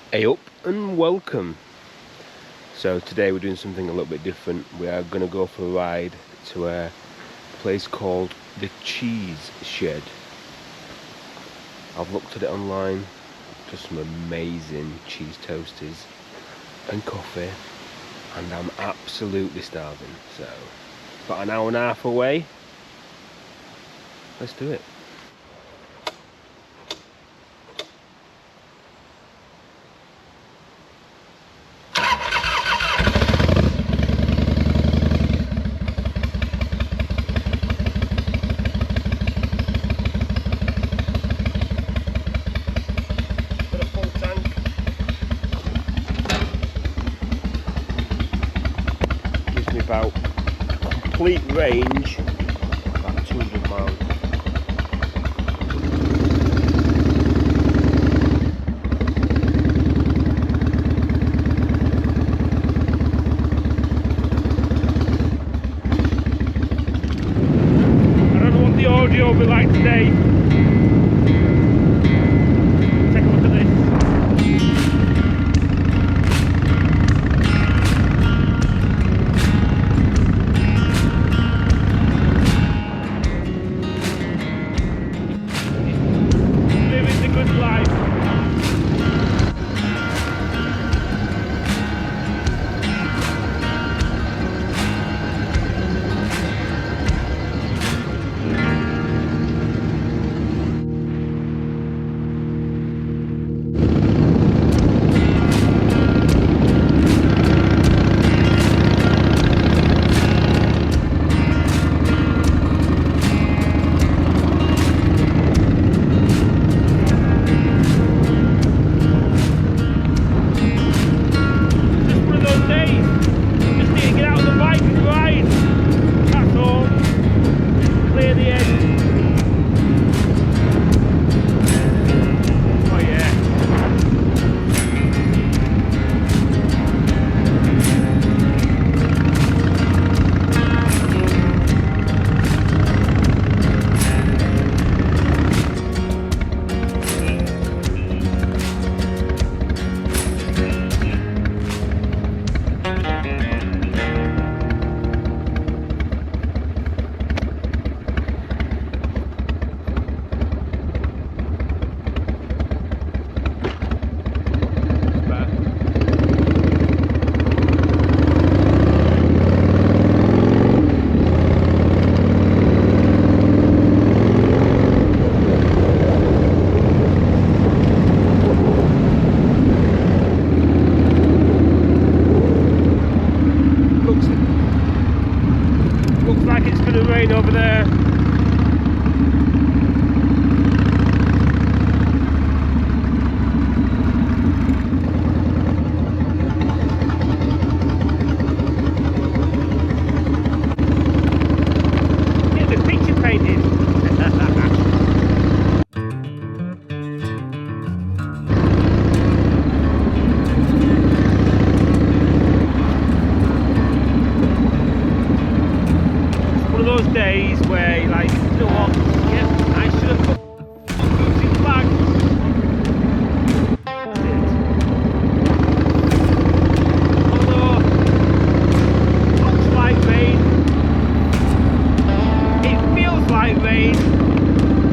Hey up and welcome. So today we're doing something a little bit different. We are going to go for a ride to a place called the Cheese Shed. I've looked at it online, just some amazing cheese toasties and coffee, and I'm absolutely starving. So about an hour and a half away. Let's do it. About complete range, about 200 miles. I don't know what the audio will be like today. Take a look at this. Over there. Get the picture painted. Those days where you're like, you know what, yeah, I should have put losing flags. Although, looks like rain, it feels like rain,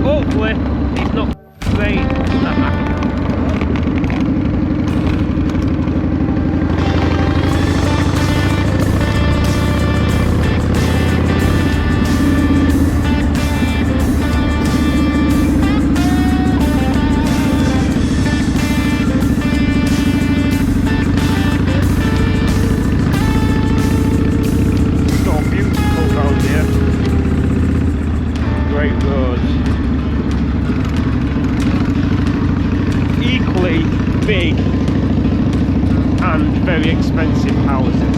hopefully it's not rain. Big and very expensive houses.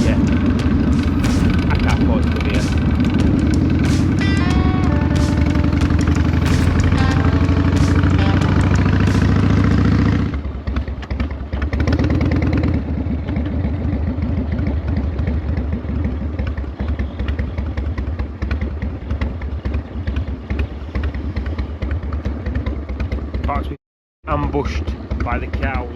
Yeah, I can't afford to live here. ambushed by the cows.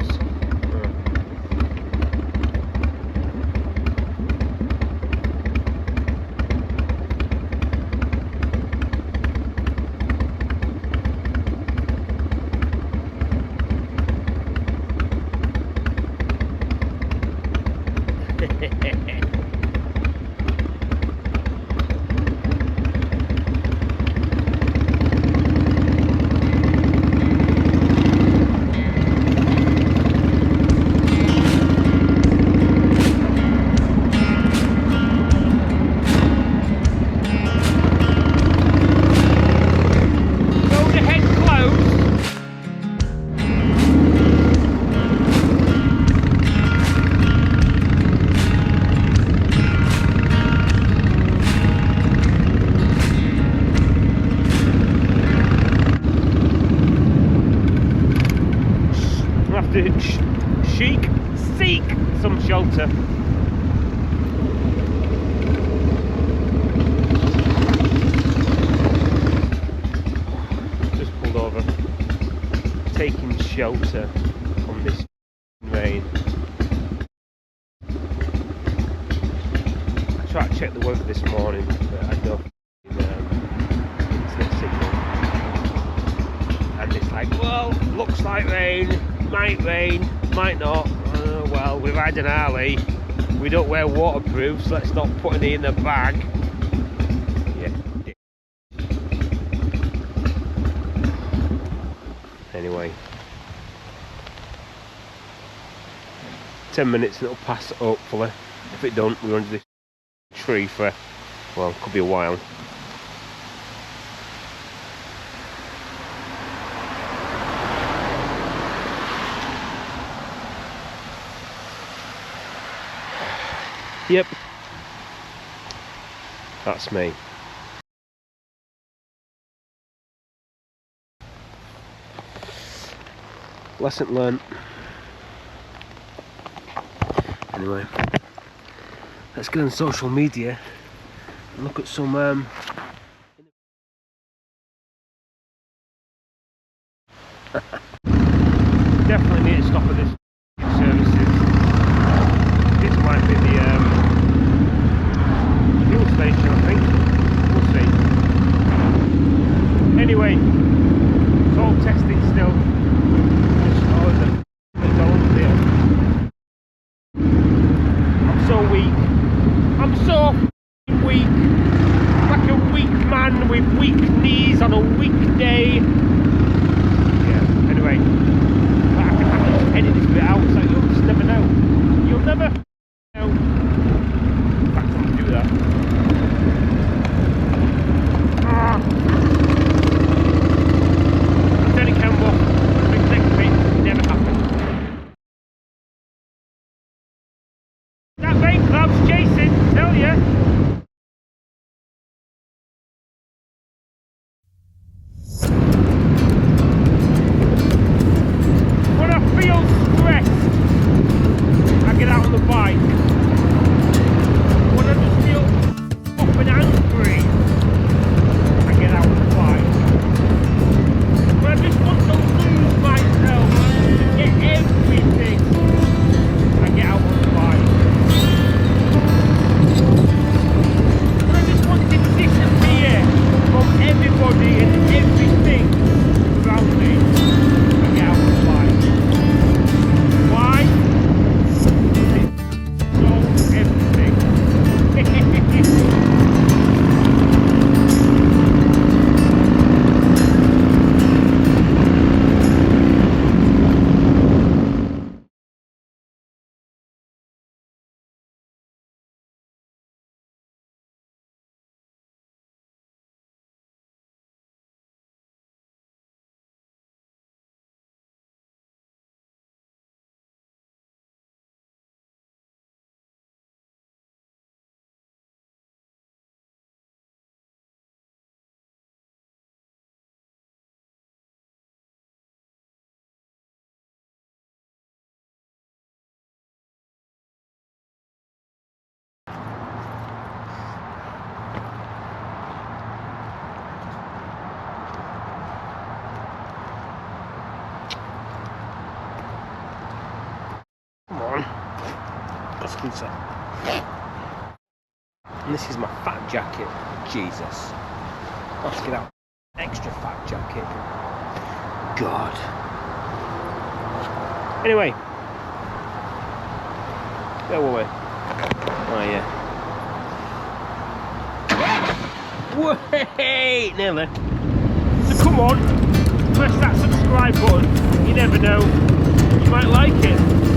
Seek some shelter. Just pulled over, taking shelter from this rain. I tried to check the weather this morning, but I had no internet signal. And it's like, well, looks like rain, might not. Well, we've had an Harley. We don't wear waterproof, so let's not put any in the bag. Yeah. Anyway, 10 minutes and it'll pass hopefully. If it don't, we're under this tree for, well, could be a while. Yep, that's me. Lesson learned. Anyway, let's get on social media and look at some definitely need to stop at this services. This might be the fuel station, I think. We'll see. Anyway, it's all testing still. Just on the McDonald there. I'm so weak. I'm so weak. Like a weak man with weak knees on a weekday. Yeah, anyway. I can edit this bit out, so you'll just never know. You'll never know. In fact, I'm gonna do that. I'm turning camera off. The next bit never happened. That rain cloud's chasing, tell ya. scooter. And this is my fat jacket. Jesus. Let's get out. Extra fat jacket. God. Anyway. Where were we? Oh yeah. Wait! Nearly. So come on. Press that subscribe button. You never know. You might like it.